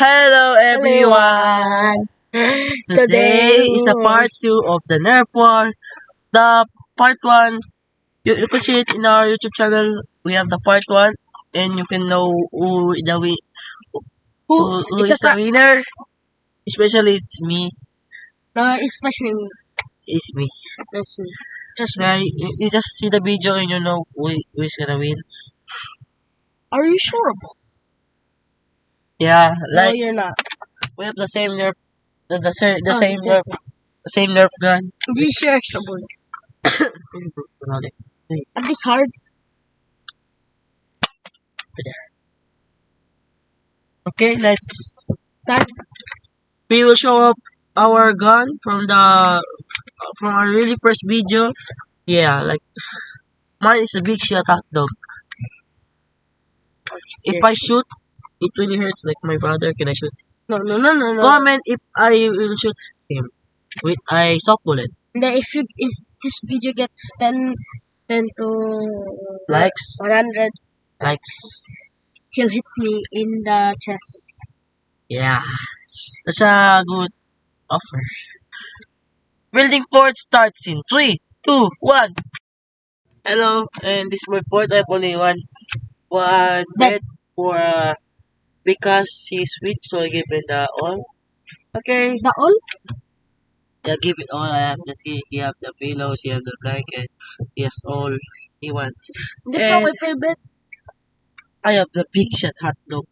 Hello everyone! everyone. Today is a part 2 of the Nerf War. The part 1, you can see it in our YouTube channel. We have the part 1 and you can know who who is the winner. Especially it's me. No, especially me. It's me. That's me. Just me. You just see the video and you know who is gonna win. Are you sure? Yeah, No, like you're not. we have the same Nerf, the same Nerf gun. This is your extra bullet. At this hard. Okay, let's Start. we will show up our gun from our really first video. Yeah, like mine is a big shot hot dog. If I shoot, it really hurts like my brother. Can I shoot? No. Comment if I will shoot him with a soft bullet. Then if this video gets 10 to Likes, 100, likes. he'll hit me in the chest. Yeah, that's a good offer. Building fort starts in 3, 2, 1. Hello, and this is my fort. I have only one bed for because he's weak, so I give him the all. Okay. The all? Yeah, give it all. I have he have the pillows, he have the blankets, he has all he wants. That's And not my favorite. I have the big shot hot dog.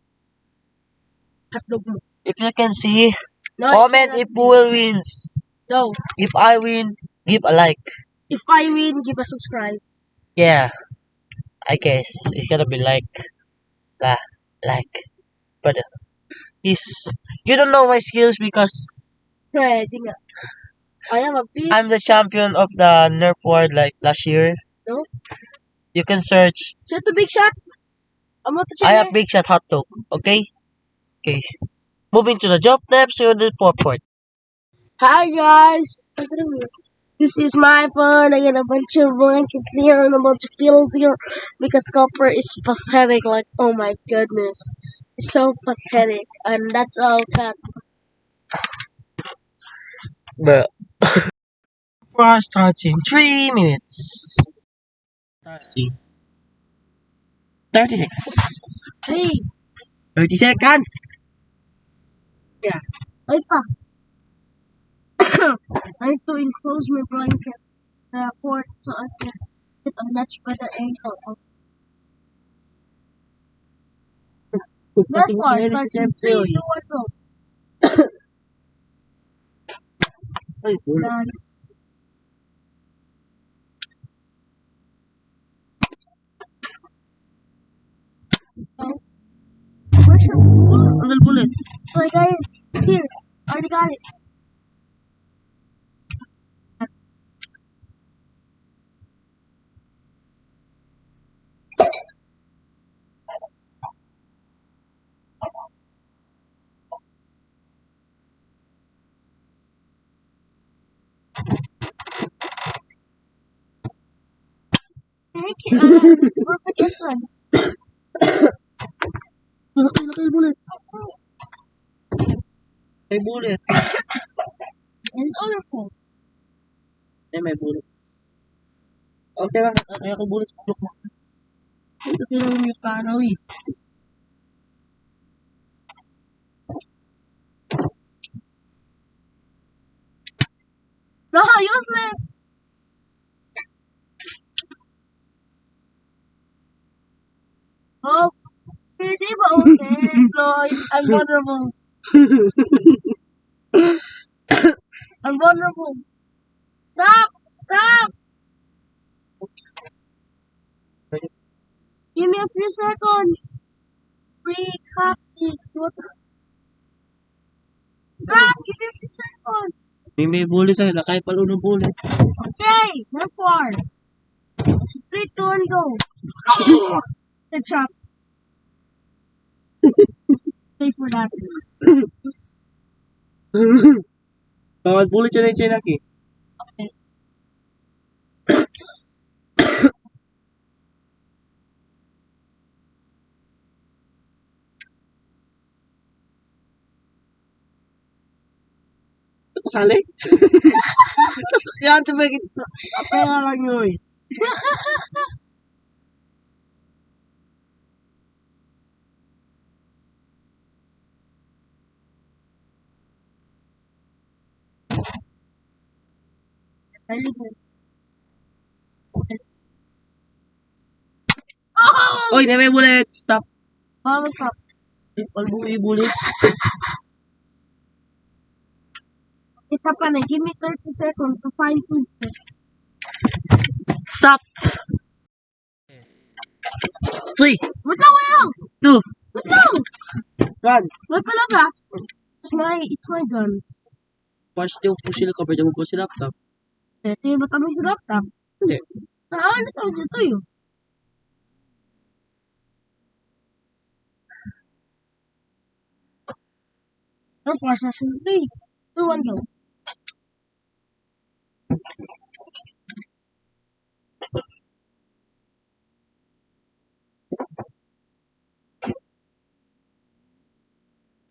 Hot dog mo. If you can see, No, comment if who will wins. No. If I win, give a like. If I win, give a subscribe. Yeah, I guess it's gonna be like. But he's you don't know my skills because Pwede nga. I have a big... I'm the champion of the Nerf World like last year. No? You can search. Set the big shot. I'm not I have big shot hot dog. Okay? Okay. Moving to the job steps to the port. Hi guys. This is my phone. I got a bunch of blankets here and a bunch of pillows here because Copper is pathetic. Like, oh my goodness. It's so pathetic. And that's all cut. But war starts in 3 minutes. Starts in 30 seconds. Hey. 30 seconds. Yeah. Wait pa. I need to enclose my blanket port so I can get a much better angle. That's why it starts in 3, 2, 1, go. Done. Where's your bullet? Little bullets. Oh, I got it. It's here. I already got it. It's a perfect entrance. Little bullets. May bullet. And it's wonderful. May bullet. Okay lang. Kaya ko bullet sa bulok mo. Ito tinanong yung panaw eh. No, useless. Oh, hindi ba okay, Floyd? I'm vulnerable. I'm vulnerable. Stop! Stop! Give me a few seconds. Recap this. What? Stop! Give me a few seconds. May bullet sa'yo. Nakaya palo ng bullet. Okay, move forward. 3, 2, 1, go. Headshot. Pay for that. Bawal bullet siya na yung chinak eh. Okay. Kasali? Tapos, yan, tumigit sa, pera lang yun. Oh! Oy, may bullet. Stop. Stop. Palbuwi bullets. Stop ka na. Give me 30 seconds to find two. Stop. 3, Wait lang! 2, Wait lang! 1. Wait pala ba? It's my guns. Watch the pusil ko, pwede mo po si laptop. Ito yung matamig sa laptop. Hindi. Ano ito? Ito yun. Ano pa sa 3, 2, 1, go.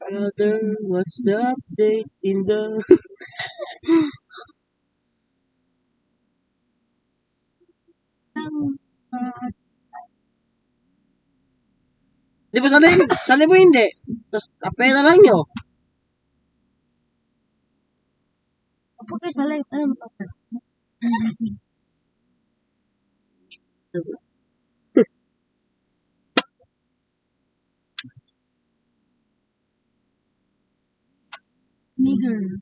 Brother, what's the update in the... Di ba sali mo hindi? Tapos, pera lang nyo. Apa kayo sa light? Ano ba? Nigger.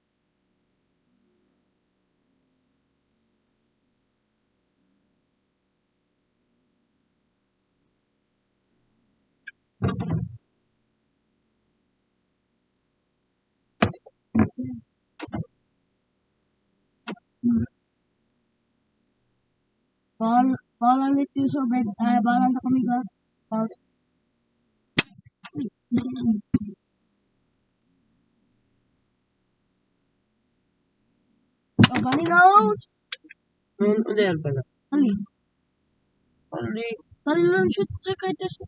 Bahala ulit yung sa bed. Bahala na kami ga. Pause. Oh, bunny nose! Ano yan pala? Ali. Only... Ali lang shoot sa kahit sa...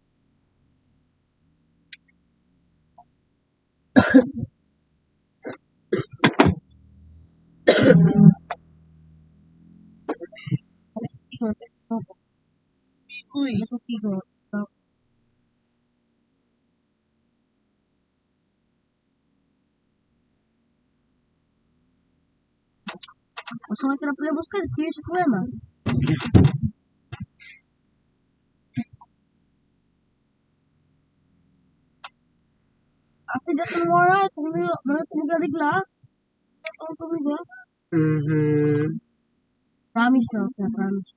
Uy, ito tigo. Masama ka na pala buscar. Kaya sa kuwema. After that tomorrow, tumigla. Ang tumigla. Promise na. Yeah, promise.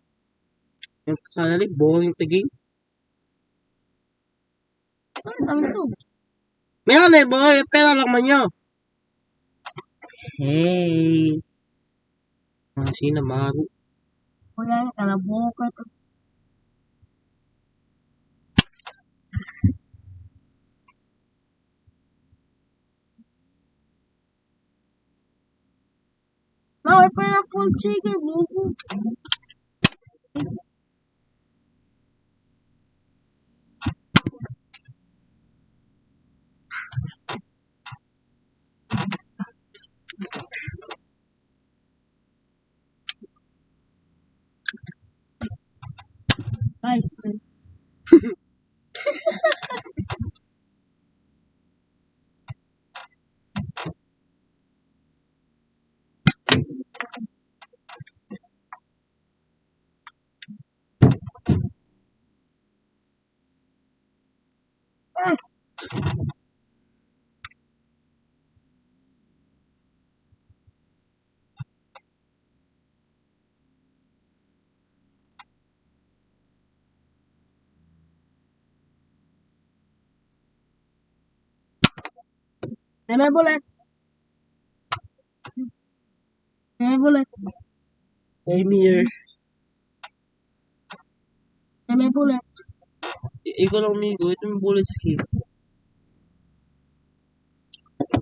Sana like, boring the game. Saan ang ito? Meron eh, boy. Pera lang man nyo. Hey. Sino maru? Wala na, kalabuka ito. No, pa na full chicken, buko. Nice. May bullets. May bullets. Same here. May bullets. Ikaw lang migo. Ito yung bullets key.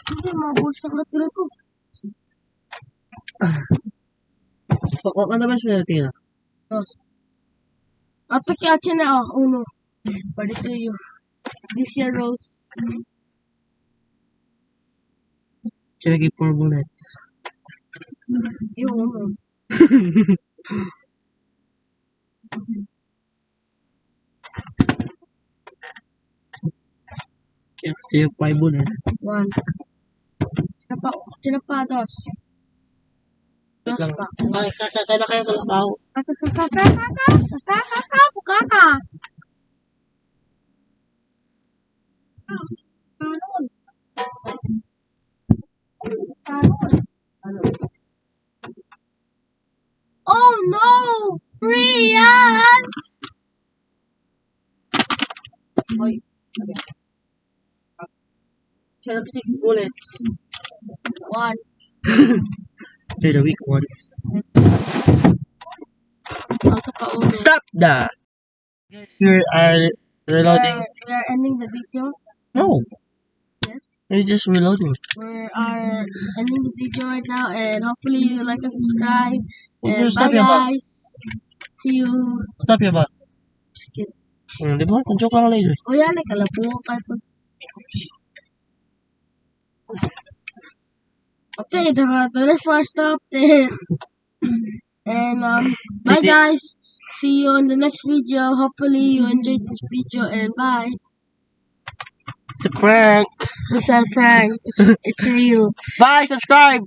Hindi, mga bullets ang natira ko. Pakuha ka naman siya natin. Dos. Ato kaya na ako. Uno. Pwede to you. This year, Rose. Siya naging 4 bullets. Yun. Kaya 5 na. One. Sino pa? Dos. Dos pa. Ay, kaya kayo kalabaw. Kaka. Oh no! Brian! Shut up 6 bullets. One. They're the weak ones. Ako pa ulit. Stop that! Guys, we are reloading. We are ending the video. No, Yes. we're just reloading. We are ending the video right now, and hopefully you like and subscribe. And Just bye stop your butt. guys. See you. Stop your butt. Just kidding. Di ba? Joke lang later. Oh yan, kalabo kayo. Okay, the first stop there. And bye guys. See you in the next video. Hopefully you enjoyed this video, and bye. It's a prank. It's not a prank. It's real. Bye, subscribe.